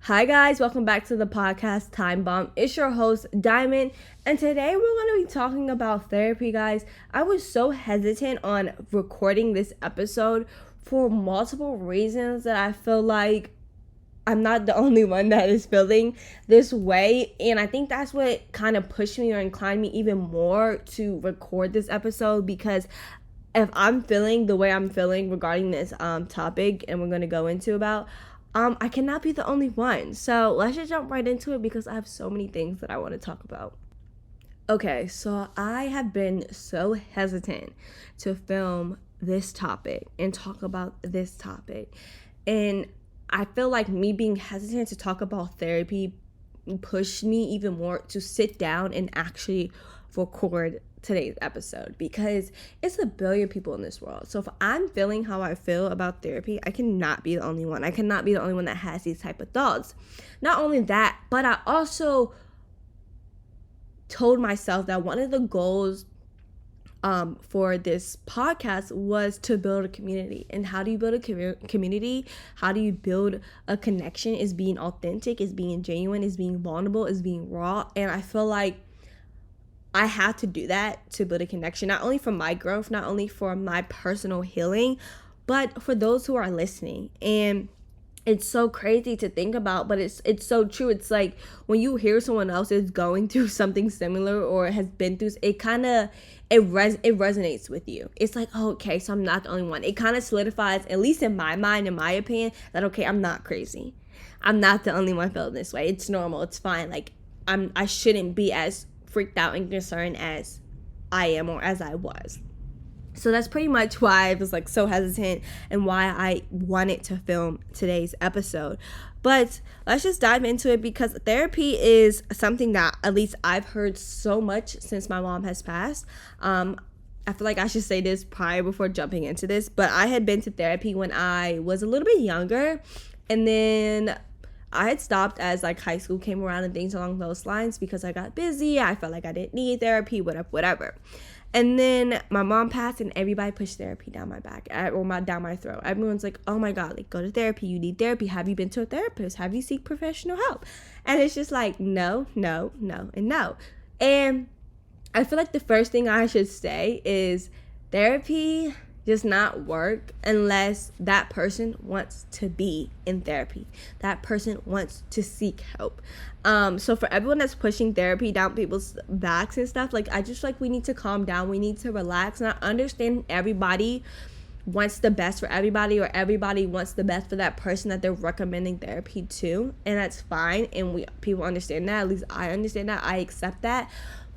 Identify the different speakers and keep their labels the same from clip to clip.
Speaker 1: Hi guys, welcome back to the podcast Time Bomb. It's your host Diamond, and today we're going to be talking about therapy, guys. I was so hesitant on recording this episode for multiple reasons that I feel like I'm not the only one that is feeling this way, and I think that's what kind of pushed me or inclined me even more to record this episode, because if I'm feeling the way I'm feeling regarding this topic and we're going to go into about, I cannot be the only one. So let's just jump right into it because I have so many things that I want to talk about. Okay, so I have been so hesitant to film this topic and talk about this topic. And I feel like me being hesitant to talk about therapy pushed me even more to sit down and actually record today's episode, because it's a billion people in this world. So if I'm feeling how I feel about therapy, I cannot be the only one. I cannot be the only one that has these type of thoughts. Not only that, but I also told myself that one of the goals for this podcast was to build a community. And how do you build a community? How do you build a connection? Is being authentic, is being genuine, is being vulnerable, is being raw. And I feel like I have to do that to build a connection, not only for my growth, not only for my personal healing, but for those who are listening. And it's so crazy to think about, but it's so true. It's like when you hear someone else is going through something similar or has been through, it kind of it resonates with you. It's like, oh, okay, so I'm not the only one. It kind of solidifies, at least in my mind, in my opinion, that okay, I'm not crazy. I'm not the only one feeling this way. It's normal. It's fine. Like I shouldn't be as freaked out and concerned as I am or as I was. So that's pretty much why I was like so hesitant and why I wanted to film today's episode. But let's just dive into it, because therapy is something that at least I've heard so much since my mom has passed. I feel like I should say this prior before jumping into this, but I had been to therapy when I was a little bit younger, and then I had stopped as like high school came around and things along those lines because I got busy. I felt like I didn't need therapy, whatever. And then my mom passed and everybody pushed therapy down my back or down my throat. Everyone's like, oh my God, like go to therapy. You need therapy. Have you been to a therapist? Have you seek professional help? And it's just like, no, and no. And I feel like the first thing I should say is therapy does not work unless that person wants to be in therapy. That person wants to seek help. So for everyone that's pushing therapy down people's backs and stuff, like I just like we need to calm down. We need to relax. And I understand everybody wants the best for everybody, or everybody wants the best for that person that they're recommending therapy to, and that's fine. And people understand that. At least I understand that. I accept that.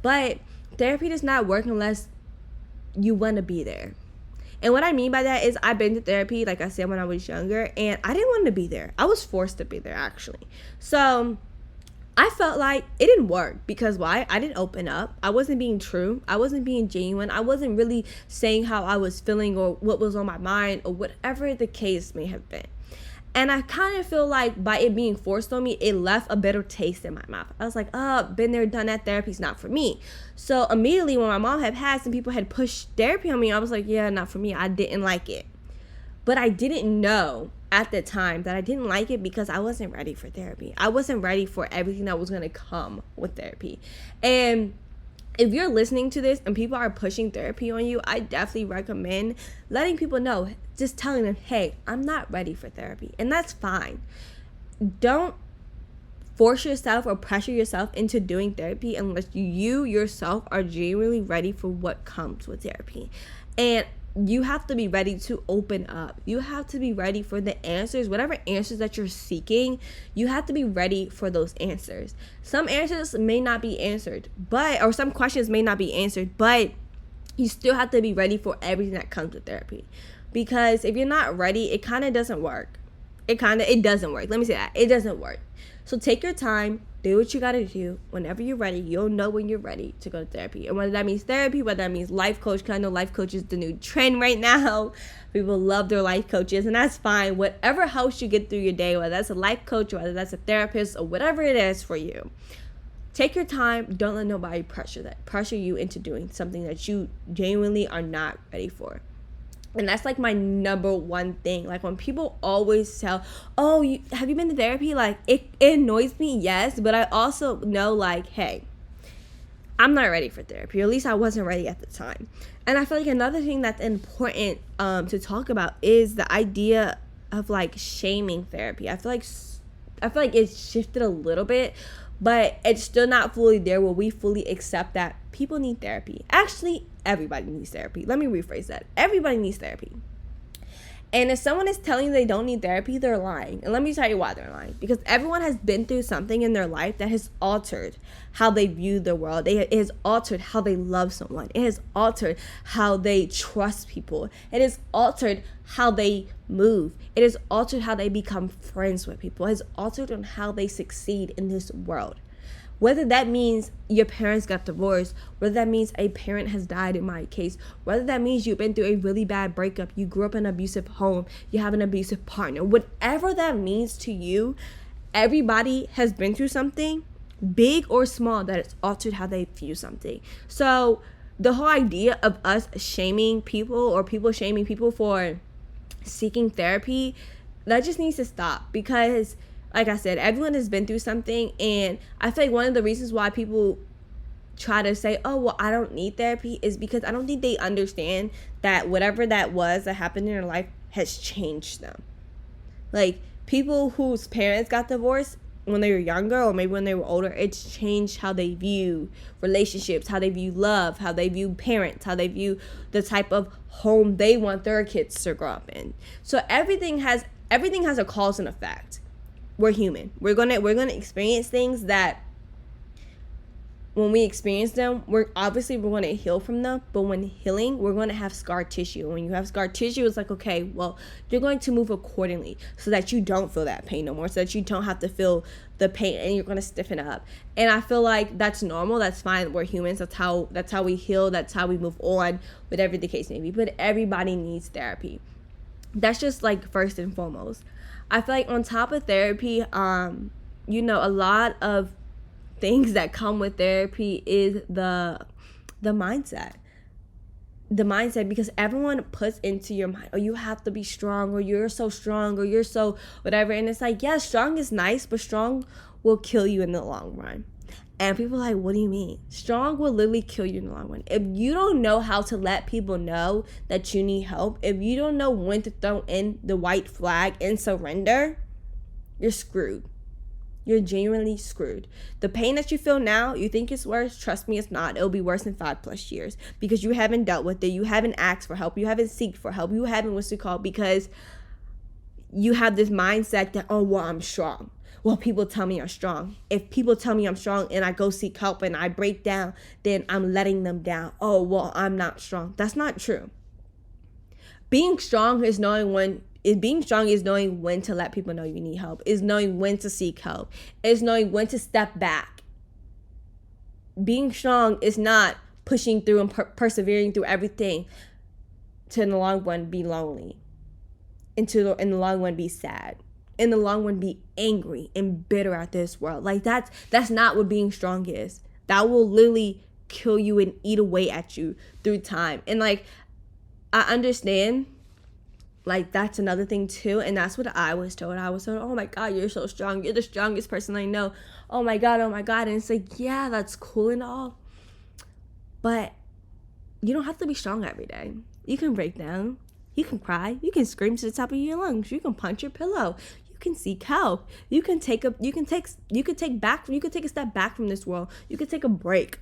Speaker 1: But therapy does not work unless you want to be there. And what I mean by that is I've been to therapy, like I said, when I was younger, and I didn't want to be there. I was forced to be there, actually. So I felt like it didn't work because why? I didn't open up. I wasn't being true. I wasn't being genuine. I wasn't really saying how I was feeling or what was on my mind or whatever the case may have been. And I kind of feel like by it being forced on me, it left a bitter taste in my mouth. I was like, oh, been there, done that, therapy's not for me. So immediately when my mom had passed and people had pushed therapy on me, I was like, yeah, not for me. I didn't like it. But I didn't know at the time that I didn't like it because I wasn't ready for therapy. I wasn't ready for everything that was going to come with therapy. And if you're listening to this and people are pushing therapy on you, I definitely recommend letting people know, just telling them, hey, I'm not ready for therapy. And that's fine. Don't force yourself or pressure yourself into doing therapy unless you yourself are genuinely ready for what comes with therapy. And you have to be ready to open up. You have to be ready for the answers, whatever answers that you're seeking. You have to be ready for those answers. Some answers may not be answered, or some questions may not be answered, but you still have to be ready for everything that comes with therapy. Because if you're not ready, it kind of doesn't work. It doesn't work. Let me say that. It doesn't work. So take your time, do what you gotta do. Whenever you're ready, you'll know when you're ready to go to therapy. And whether that means therapy, whether that means life coach, because I know life coach is the new trend right now. People love their life coaches, and that's fine. Whatever helps you get through your day, whether that's a life coach or whether that's a therapist or whatever it is for you. Take your time. Don't let nobody pressure you into doing something that you genuinely are not ready for. And that's like my number one thing. Like when people always tell, oh, have you been to therapy? Like it annoys me, yes, but I also know like, hey, I'm not ready for therapy, or at least I wasn't ready at the time. And I feel like another thing that's important to talk about is the idea of like shaming therapy. I feel like it's shifted a little bit, but it's still not fully there where we fully accept that people need therapy. Actually, everybody needs therapy. Let me rephrase that. Everybody needs therapy. And if someone is telling you they don't need therapy, they're lying. And let me tell you why they're lying. Because everyone has been through something in their life that has altered how they view the world. It has altered how they love someone. It has altered how they trust people. It has altered how they move. It has altered how they become friends with people. It has altered on how they succeed in this world. Whether that means your parents got divorced, whether that means a parent has died in my case, whether that means you've been through a really bad breakup, you grew up in an abusive home, you have an abusive partner, whatever that means to you, everybody has been through something, big or small, that it's altered how they view something. So the whole idea of us shaming people or people shaming people for seeking therapy, that just needs to stop. Because like I said, everyone has been through something, and I feel like one of the reasons why people try to say, oh, well, I don't need therapy is because I don't think they understand that whatever that was that happened in their life has changed them. Like, people whose parents got divorced when they were younger, or maybe when they were older, it's changed how they view relationships, how they view love, how they view parents, how they view the type of home they want their kids to grow up in. So everything has a cause and effect. We're human. We're gonna experience things that when we experience them, we're gonna heal from them. But when healing, we're gonna have scar tissue. When you have scar tissue, it's like, okay, well, you're going to move accordingly so that you don't feel that pain no more, so that you don't have to feel the pain, and you're gonna stiffen up. And I feel like that's normal. That's fine. We're humans. That's how we heal. That's how we move on, whatever the case may be. But everybody needs therapy. That's just like first and foremost. I feel like on top of therapy, a lot of things that come with therapy is the mindset. The mindset, because everyone puts into your mind, oh, you have to be strong, or you're so strong, or you're so whatever. And it's like, yeah, strong is nice, but strong will kill you in the long run. And people are like, what do you mean? Strong will literally kill you in the long run. If you don't know how to let people know that you need help, if you don't know when to throw in the white flag and surrender, you're screwed. You're genuinely screwed. The pain that you feel now, you think it's worse? Trust me, it's not. It'll be worse in 5+ years, because you haven't dealt with it. You haven't asked for help. You haven't sought for help. You haven't what's it called, because you have this mindset that, oh, well, I'm strong. Well, people tell me I'm strong. If people tell me I'm strong and I go seek help and I break down, then I'm letting them down. Oh, well, I'm not strong. That's not true. Being strong is knowing when to let people know you need help. Is knowing when to seek help. Is knowing when to step back. Being strong is not pushing through and persevering through everything to in the long run be lonely. In the long run be sad. In the long run be angry and bitter at this world. Like that's not what being strong is. That will literally kill you and eat away at you through time. And like, I understand, like, that's another thing too. And that's what I was told. I was told, oh my God, you're so strong. You're the strongest person I know. Oh my God. And it's like, yeah, that's cool and all, but you don't have to be strong every day. You can break down. You can cry. You can scream to the top of your lungs. You can punch your pillow. You can seek help. You can take a step back from this world. You can take a break.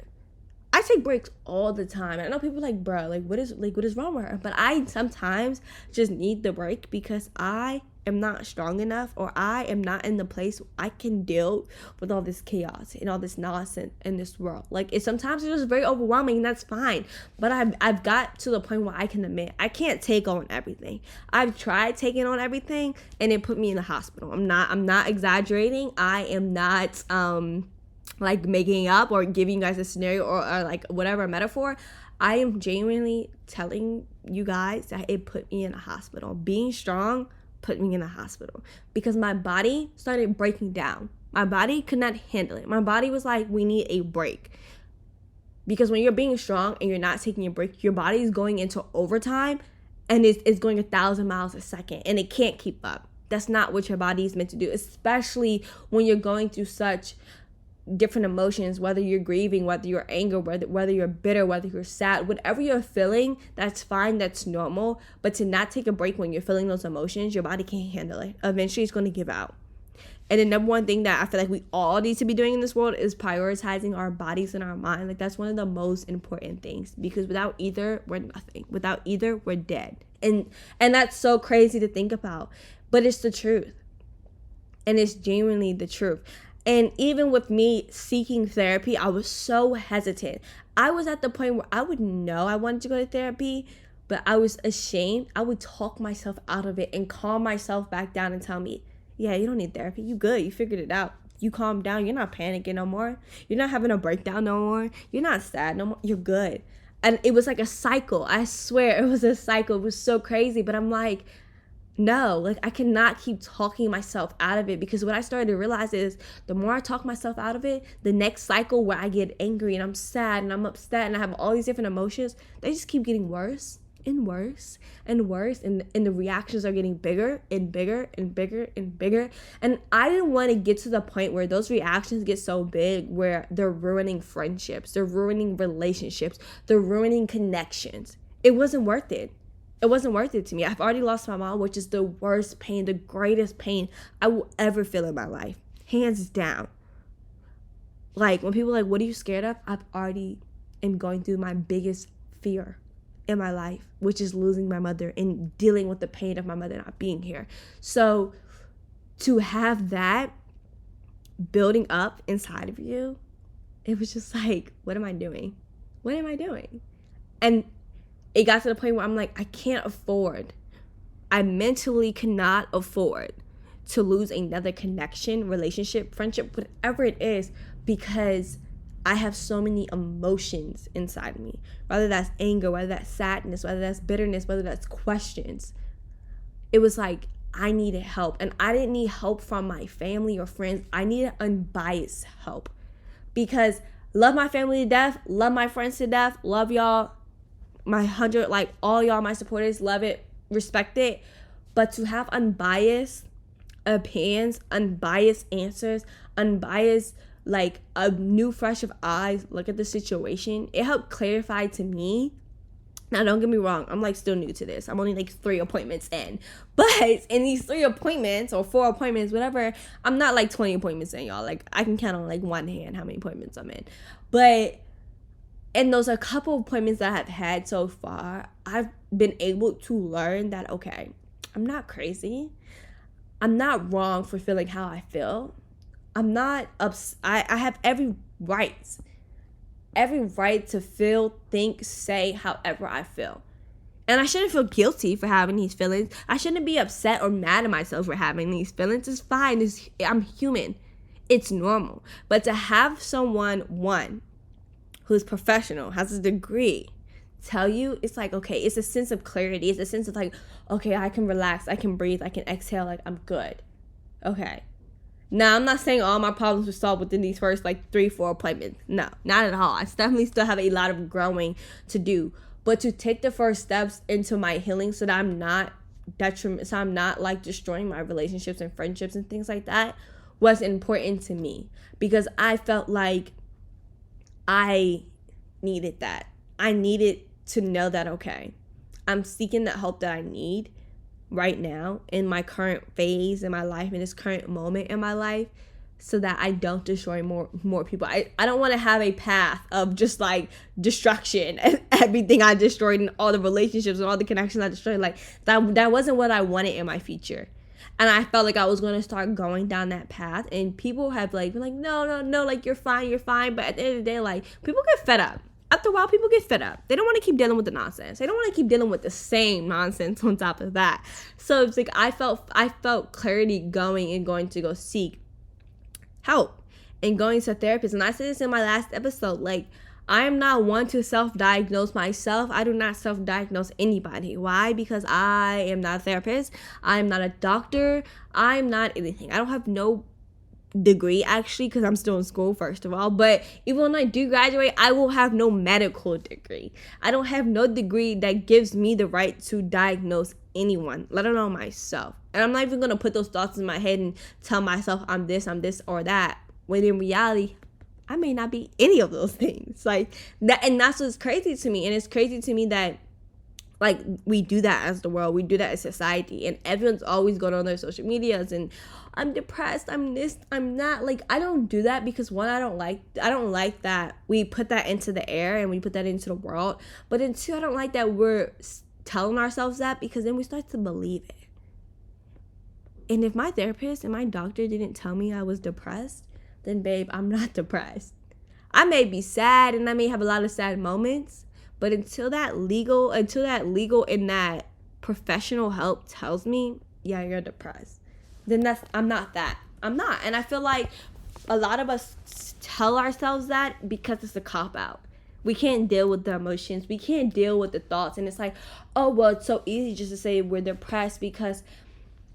Speaker 1: I take breaks all the time. I know people are like, bro, what is wrong with her? But I sometimes just need the break because I am not strong enough, or I am not in the place I can deal with all this chaos and all this nonsense in this world. Like, sometimes it's just very overwhelming, and that's fine. But I've got to the point where I can admit I can't take on everything. I've tried taking on everything, and it put me in the hospital. I'm not exaggerating. I am not like making up or giving you guys a scenario or like whatever metaphor. I am genuinely telling you guys that it put me in a hospital. Being strong put me in a hospital because my body started breaking down. My body could not handle it. My body was like, we need a break. Because when you're being strong and you're not taking a break, your body is going into overtime, and it's going 1,000 miles a second, and it can't keep up. That's not what your body is meant to do, especially when you're going through such different emotions, whether you're grieving, whether you're angry, whether you're bitter, whether you're sad, whatever you're feeling, that's fine, that's normal. But to not take a break when you're feeling those emotions, your body can't handle it. Eventually it's going to give out. And the number one thing that I feel like we all need to be doing in this world is prioritizing our bodies and our mind. Like, that's one of the most important things, because without either, we're nothing. Without either, we're dead. And that's so crazy to think about, but it's the truth. And it's genuinely the truth. And even with me seeking therapy, I was so hesitant. I was at the point where I would know I wanted to go to therapy, but I was ashamed. I would talk myself out of it and calm myself back down and tell me, yeah, you don't need therapy. You good. You figured it out. You calm down. You're not panicking no more. You're not having a breakdown no more. You're not sad no more. You're good. And it was like a cycle. I swear it was a cycle. It was so crazy. But I'm like, no, like, I cannot keep talking myself out of it, because what I started to realize is the more I talk myself out of it, the next cycle where I get angry and I'm sad and I'm upset and I have all these different emotions, they just keep getting worse and worse and worse, and the reactions are getting bigger and bigger and bigger and bigger. And I didn't want to get to the point where those reactions get so big where they're ruining friendships, they're ruining relationships, they're ruining connections. It wasn't worth it. It wasn't worth it to me. I've already lost my mom, which is the worst pain, the greatest pain I will ever feel in my life. Hands down. Like, when people are like, what are you scared of? I've already am going through my biggest fear in my life, which is losing my mother and dealing with the pain of my mother not being here. So to have that building up inside of you, it was just like, what am I doing? What am I doing? And it got to the point where I'm like, I mentally cannot afford to lose another connection, relationship, friendship, whatever it is, because I have so many emotions inside me, whether that's anger, whether that's sadness, whether that's bitterness, whether that's questions. It was like, I needed help, and I didn't need help from my family or friends. I needed unbiased help, because love my family to death, love my friends to death, love y'all, like all y'all, my supporters, love it, respect it. But to have unbiased opinions, unbiased answers, unbiased, like a new fresh of eyes look at the situation, it helped clarify to me. Now, don't get me wrong, I'm like still new to this. I'm only like 3 appointments in. But in these 3 appointments or 4 appointments, whatever, I'm not like 20 appointments in, y'all. Like, I can count on like one hand how many appointments I'm in. But in those a couple appointments that I've had so far, I've been able to learn that, okay, I'm not crazy. I'm not wrong for feeling how I feel. I'm not I have every right to feel, think, say however I feel. And I shouldn't feel guilty for having these feelings. I shouldn't be upset or mad at myself for having these feelings. It's fine. I'm human. It's normal. But to have someone, who's professional, has a degree, tell you, it's like, okay, it's a sense of clarity. It's a sense of like, okay, I can relax, I can breathe, I can exhale, like, I'm good. Okay. Now, I'm not saying all my problems were solved within these first like 3-4 appointments. No, not at all. I definitely still have a lot of growing to do. But to take the first steps into my healing so that I'm not like destroying my relationships and friendships and things like that was important to me, because I felt like I needed that. I needed to know that, okay, I'm seeking the help that I need right now in my current phase in my life, in this current moment in my life, so that I don't destroy more people. I don't want to have a path of just like destruction and everything I destroyed and all the relationships and all the connections I destroyed. Like, that wasn't what I wanted in my future. And I felt like I was going to start going down that path, and people have like been like, no, like, you're fine. But at the end of the day, like, people get fed up. After a while, people get fed up. They don't want to keep dealing with the nonsense. They don't want to keep dealing with the same nonsense on top of that. So it's like I felt clarity going to go seek help and going to a therapist. And I said this in my last episode, like, I am not one to self-diagnose myself. I do not self-diagnose anybody. Why? Because I am not a therapist. I am not a doctor. I'm not anything. I don't have no degree, actually, because I'm still in school, first of all. But even when I do graduate, I will have no medical degree. I don't have no degree that gives me the right to diagnose anyone, let alone myself. And I'm not even going to put those thoughts in my head and tell myself I'm this, or that, when in reality, I may not be any of those things. Like that, and that's what's crazy to me. And it's crazy to me that, like, we do that as the world, we do that as society, and everyone's always going on their social medias and I'm depressed, I'm this, I'm that. Like, I don't do that because, one, I don't like that we put that into the air and we put that into the world. But then two, I don't like that we're telling ourselves that, because then we start to believe it. And if my therapist and my doctor didn't tell me I was depressed, then babe, I'm not depressed. I may be sad and I may have a lot of sad moments, but until that legal and that professional help tells me, yeah, you're depressed, then I'm not that. I'm not. And I feel like a lot of us tell ourselves that because it's a cop-out. We can't deal with the emotions. We can't deal with the thoughts. And it's like, oh, well, it's so easy just to say we're depressed because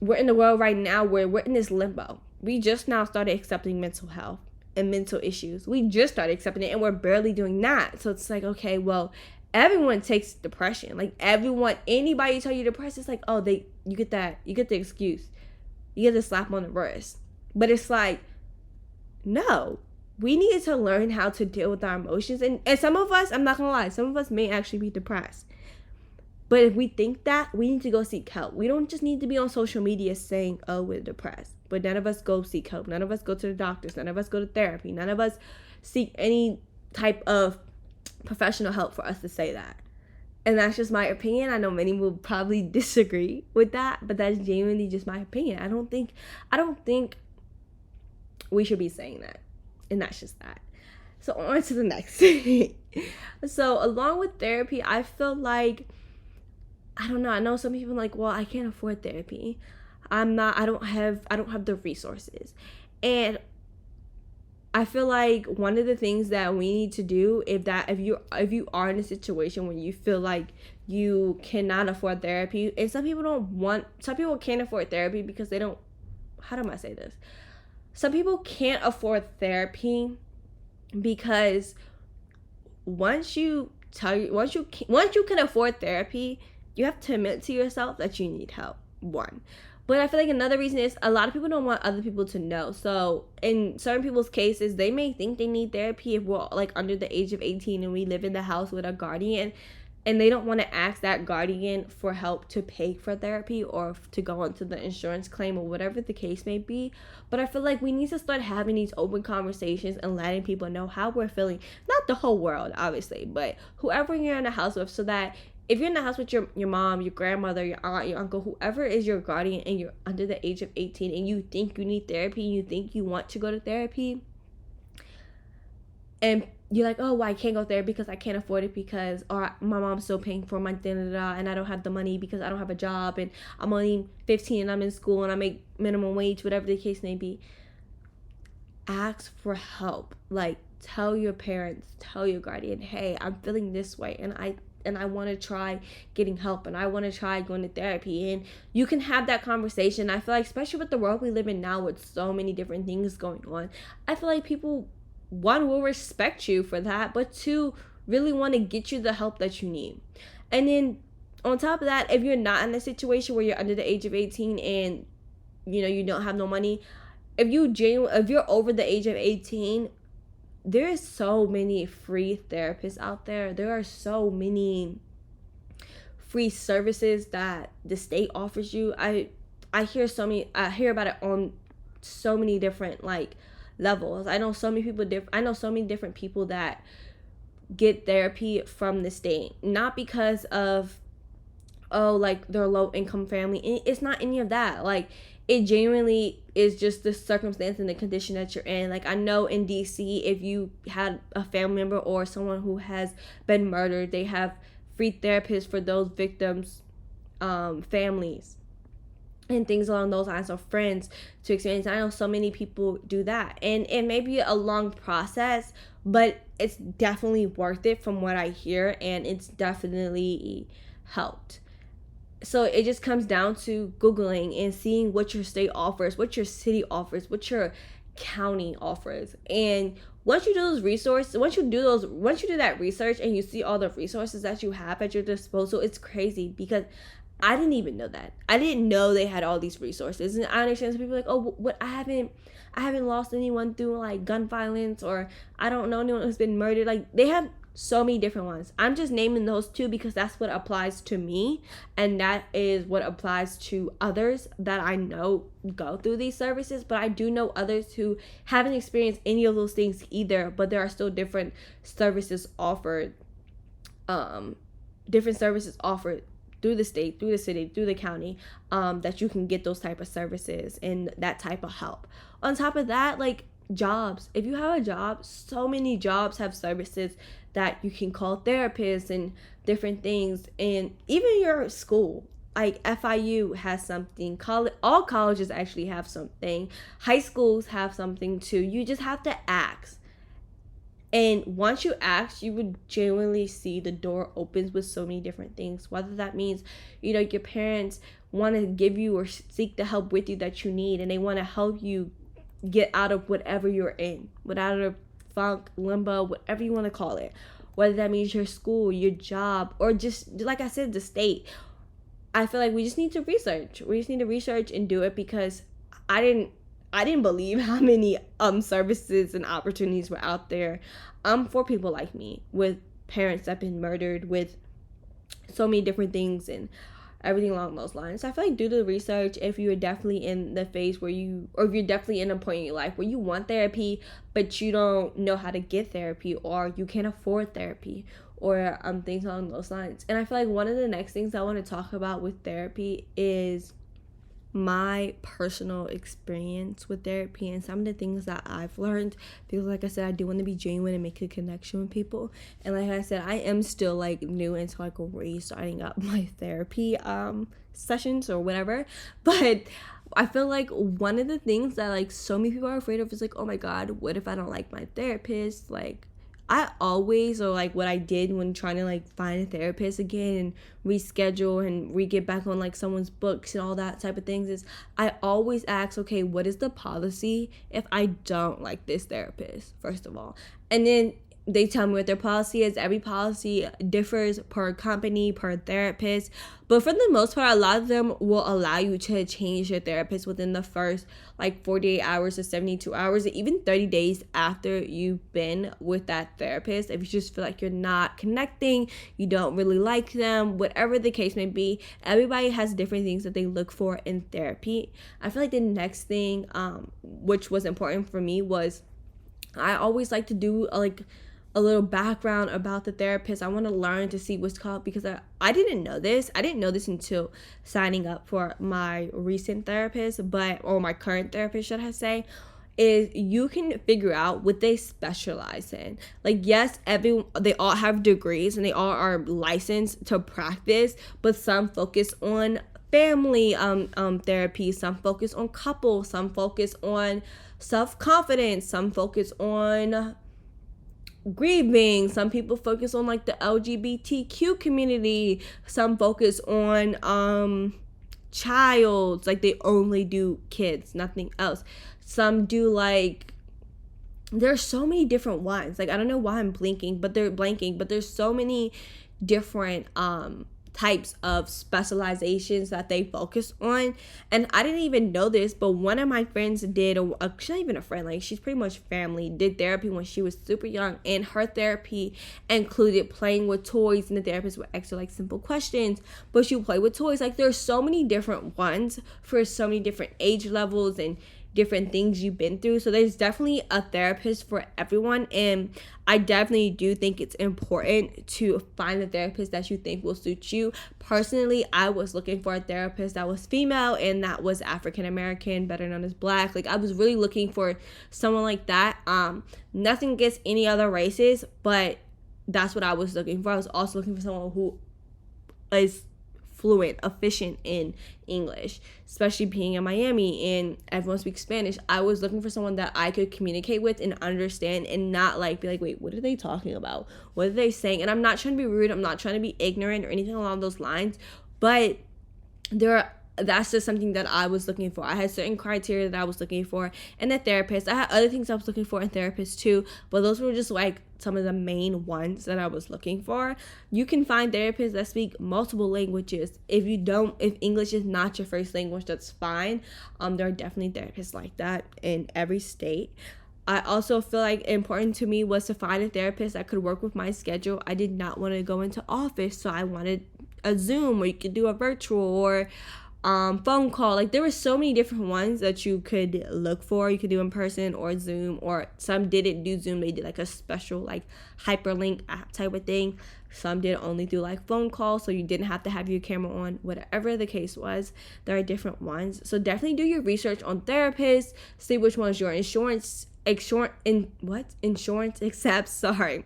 Speaker 1: we're in the world right now where we're in this limbo. We just now started accepting mental health and mental issues. We just started accepting it, and we're barely doing that. So it's like, okay, well, everyone takes depression. Like, anybody tell you depressed, it's like, oh, you get the excuse. You get the slap on the wrist. But it's like, no, we need to learn how to deal with our emotions. And some of us, I'm not gonna lie, some of us may actually be depressed. But if we think that, we need to go seek help. We don't just need to be on social media saying, oh, we're depressed. But none of us go seek help. None of us go to the doctors. None of us go to therapy. None of us seek any type of professional help for us to say that. And that's just my opinion. I know many will probably disagree with that, but that's genuinely just my opinion. I don't think we should be saying that. And that's just that. So on to the next thing. So along with therapy, I feel like, I don't know, I know some people are like, well, I can't afford therapy. I don't have the resources. And I feel like one of the things that we need to do, if you are in a situation where you feel like you cannot afford therapy, and some people can't afford therapy because they don't, how do I say this? Some people can't afford therapy because once you can afford therapy, you have to admit to yourself that you need help, one. But I feel like another reason is a lot of people don't want other people to know. So in certain people's cases, they may think they need therapy if we're like under the age of 18 and we live in the house with a guardian, and they don't want to ask that guardian for help to pay for therapy or to go onto the insurance claim or whatever the case may be. But I feel like we need to start having these open conversations and letting people know how we're feeling. Not the whole world, obviously, but whoever you're in the house with, so that if you're in the house with your mom, your grandmother, your aunt, your uncle, whoever is your guardian, and you're under the age of 18 and you think you need therapy, you think you want to go to therapy, and you're like, oh, well, I can't go there because I can't afford it because, or my mom's still paying for my da-da-da, and I don't have the money because I don't have a job, and I'm only 15 and I'm in school and I make minimum wage, whatever the case may be. Ask for help. Like, tell your parents, tell your guardian, hey, I'm feeling this way, and I want to try getting help, and I want to try going to therapy. And you can have that conversation. I feel like, especially with the world we live in now with so many different things going on, I feel like people, one, will respect you for that, but two, really want to get you the help that you need. And then on top of that, if you're not in a situation where you're under the age of 18 and you don't have no money, if you're over the age of 18, there is so many free therapists out there. There are so many free services that the state offers you. I hear about it on so many different levels. I know so many different people that get therapy from the state, not because of they're a low income family. It's not any of that. It genuinely is just the circumstance and the condition that you're in. I know in DC, if you had a family member or someone who has been murdered, they have free therapists for those victims' families and things along those lines, or friends to experience. I know so many people do that, and it may be a long process, but it's definitely worth it from what I hear, and it's definitely helped. So it just comes down to Googling and seeing what your state offers, what your city offers, what your county offers. And once you do those resources, once you do that research and you see all the resources that you have at your disposal, it's crazy, because I didn't even know that. I didn't know they had all these resources. And I understand some people are like, oh, what, I haven't lost anyone through like gun violence, or I don't know anyone who's been murdered. Like, they have so many different ones. I'm just naming those two because that's what applies to me, and that is what applies to others that I know go through these services. But I do know others who haven't experienced any of those things either, but there are still different services offered through the state, through the city, through the county, that you can get those type of services and that type of help. On top of that, like, jobs. If you have a job, so many jobs have services that you can call therapists and different things. And even your school, like FIU has something. All colleges actually have something. High schools have something too. You just have to ask. And once you ask, you would genuinely see the door opens with so many different things. Whether that means, your parents want to give you or seek the help with you that you need, and they want to help you get out of whatever you're in, out of funk, limbo, whatever you want to call it. Whether that means your school, your job, or just, like I said, the state. I feel like we just need to research. We just need to research and do it, because I didn't believe how many services and opportunities were out there for people like me, with parents that have been murdered, with so many different things and everything along those lines. So I feel like do the research if you're definitely in the phase or if you're definitely in a point in your life where you want therapy, but you don't know how to get therapy, or you can't afford therapy, or things along those lines. And I feel like one of the next things I want to talk about with therapy is my personal experience with therapy and some of the things that I've learned, because like I said, I do want to be genuine and make a connection with people. And like I said, I am still like new into like restarting up my therapy sessions or whatever. But I feel like one of the things that like so many people are afraid of is like, oh my god, what if I don't like my therapist? Like, I always, or like what I did when trying to like find a therapist again and reschedule and get back on like someone's books and all that type of things, is I always ask, okay, what is the policy if I don't like this therapist, first of all? And then they tell me what their policy is. Every policy differs per company, per therapist. But for the most part, a lot of them will allow you to change your therapist within the first like 48 hours or 72 hours, or even 30 days after you've been with that therapist. If you just feel like you're not connecting, you don't really like them, whatever the case may be, everybody has different things that they look for in therapy. I feel like the next thing, which was important for me, was I always like to do a little background about the therapist. I want to learn to see what's called, because I didn't know this. I didn't know this until signing up for my recent therapist, or my current therapist, should I say, is you can figure out what they specialize in. Like, yes, they all have degrees and they all are licensed to practice, but some focus on family therapy, some focus on couples, some focus on self-confidence, some focus on grieving, some people focus on like the LGBTQ community, some focus on child, like they only do kids, nothing else. Some do like, there's so many different ones. Like, I don't know why I'm blanking, but there's so many different types of specializations that they focus on. And I didn't even know this, but one of my friends did, she's not even a friend, like she's pretty much family, did therapy when she was super young, and her therapy included playing with toys, and the therapist would ask her like simple questions, but she would play with toys. Like, there's so many different ones for so many different age levels and different things you've been through. So there's definitely a therapist for everyone, and I definitely do think it's important to find a therapist that you think will suit you. Personally, I was looking for a therapist that was female and that was African American, better known as Black. Like, I was really looking for someone like that. Nothing against any other races, but that's what I was looking for. I was also looking for someone who is fluent, efficient in English, especially being in Miami and everyone speaks Spanish. I was looking for someone that I could communicate with and understand, and not like be like, wait, what are they talking about? What are they saying? And I'm not trying to be rude, I'm not trying to be ignorant or anything along those lines, but there that's just something that I was looking for. I had certain criteria that I was looking for in a therapist. I had other things I was looking for in therapists too, but those were just like some of the main ones that I was looking for. You can find therapists that speak multiple languages. If English is not your first language, that's fine. There are definitely therapists like that in every state. I also feel like important to me was to find a therapist that could work with my schedule. I did not want to go into office, so I wanted a Zoom, or you could do a virtual, or phone call. Like, there were so many different ones that you could look for. You could do in person or Zoom, or some didn't do Zoom. They did like a special like hyperlink app type of thing. Some did only do like phone calls, so you didn't have to have your camera on. Whatever the case was, there are different ones. So definitely do your research on therapists. See which ones your insurance accepts. Sorry.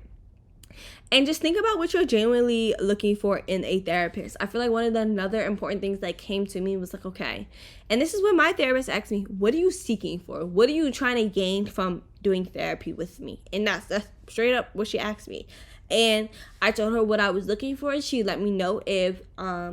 Speaker 1: And just think about what you're genuinely looking for in a therapist. I feel like one of the another important things that came to me was like, okay, and this is when my therapist asked me, what are you seeking for? What are you trying to gain from doing therapy with me? And that's straight up what she asked me. And I told her what I was looking for. She let me know if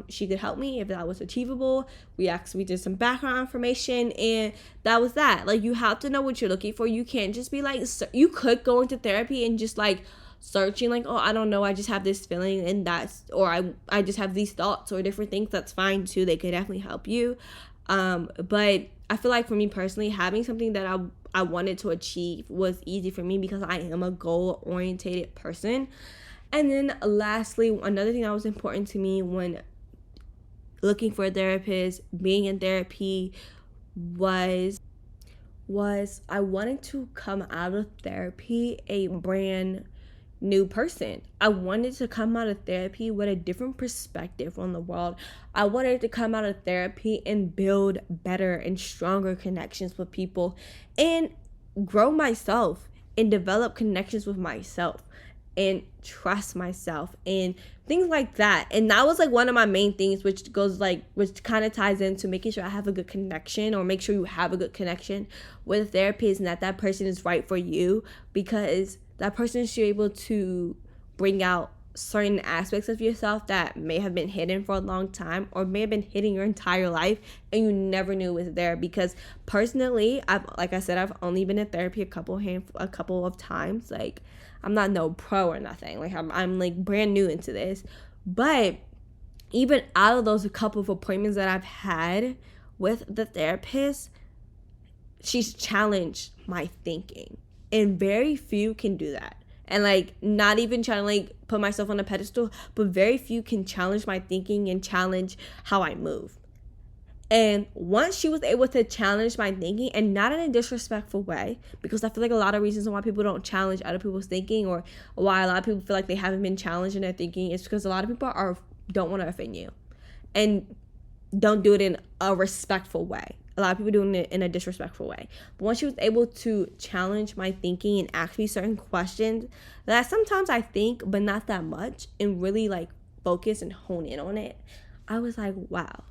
Speaker 1: she could help me, if that was achievable. We did some background information, and that was that. Like, you have to know what you're looking for. You can't just be like, you could go into therapy and just like searching like, oh, I don't know, I just have this feeling, and I just have these thoughts or different things. That's fine too. They could definitely help you. But I feel like for me personally, having something that I wanted to achieve was easy for me because I am a goal-oriented person. And then lastly, another thing that was important to me when looking for a therapist, being in therapy, was I wanted to come out of therapy a brand new person. I wanted to come out of therapy with a different perspective on the world. I wanted to come out of therapy and build better and stronger connections with people, and grow myself and develop connections with myself and trust myself and things like that. And that was like one of my main things, which kind of ties into making sure I have a good connection, or make sure you have a good connection with a therapist, and that person is right for you, because that person should be able to bring out certain aspects of yourself that may have been hidden for a long time, or may have been hidden your entire life and you never knew it was there. Because personally, I've only been in therapy a couple of times. Like, I'm not no pro or nothing. Like, I'm like brand new into this. But even out of those couple of appointments that I've had with the therapist, she's challenged my thinking. And very few can do that. And like, not even trying to like put myself on a pedestal, but very few can challenge my thinking and challenge how I move. And once she was able to challenge my thinking, and not in a disrespectful way, because I feel like a lot of reasons why people don't challenge other people's thinking, or why a lot of people feel like they haven't been challenged in their thinking, is because a lot of people don't want to offend you, and don't do it in a respectful way. A lot of people doing it in a disrespectful way. But once she was able to challenge my thinking and ask me certain questions that sometimes I think, but not that much, and really like focus and hone in on it, I was like, wow,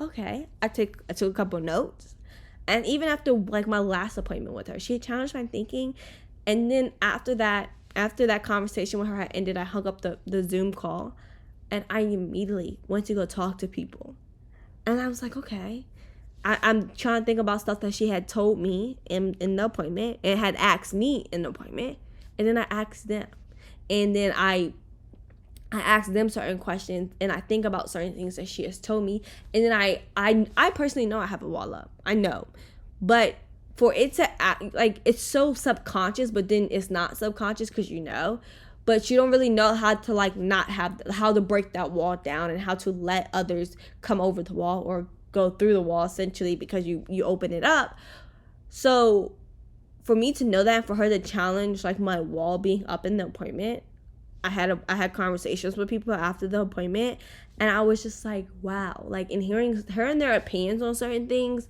Speaker 1: okay. I took a couple notes. And even after like my last appointment with her, she had challenged my thinking. And then after that conversation with her had ended, I hung up the Zoom call, and I immediately went to go talk to people. And I was like, okay. I'm trying to think about stuff that she had told me in the appointment, and had asked me in the appointment. And then I asked them. And then I asked them certain questions, and I think about certain things that she has told me. And then I personally know I have a wall up. I know. But for it to act like, it's so subconscious, but then it's not subconscious because you know. But you don't really know how to like how to break that wall down, and how to let others come over the wall or go through the wall, essentially, because you open it up. So for me to know that, and for her to challenge like my wall being up in the appointment, I had conversations with people after the appointment, and I was just like, wow. Like, in hearing her and their opinions on certain things,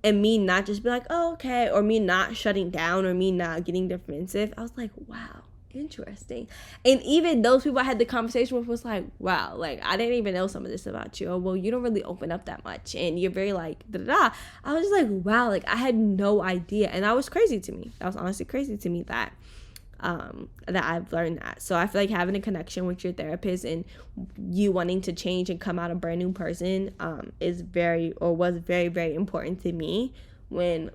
Speaker 1: and me not just be like, oh, okay, or me not shutting down, or me not getting defensive, I was like, wow, interesting. And even those people I had the conversation with was like, wow, like, I didn't even know some of this about you. Or, well, you don't really open up that much, and you're very like da-da-da. I was just like, wow, like, I had no idea. And that was crazy to me. That was honestly crazy to me, that that I've learned that. So I feel like having a connection with your therapist and you wanting to change and come out a brand new person was very, very important to me when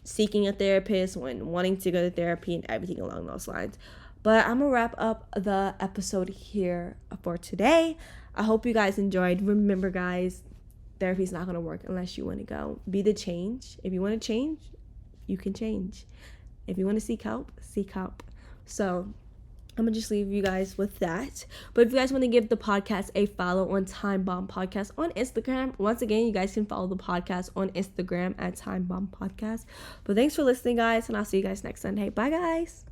Speaker 1: seeking a therapist, when wanting to go to therapy, and everything along those lines. But I'm gonna wrap up the episode here for today. I hope you guys enjoyed. Remember, guys, therapy's not gonna work unless you want to go. Be the change. If you want to change, you can change. If you want to seek help, seek help. So I'm gonna just leave you guys with that. But if you guys want to give the podcast a follow on Time Bomb Podcast on Instagram, once again, you guys can follow the podcast on Instagram at Time Bomb Podcast. But thanks for listening, guys, and I'll see you guys next Sunday. Bye, guys.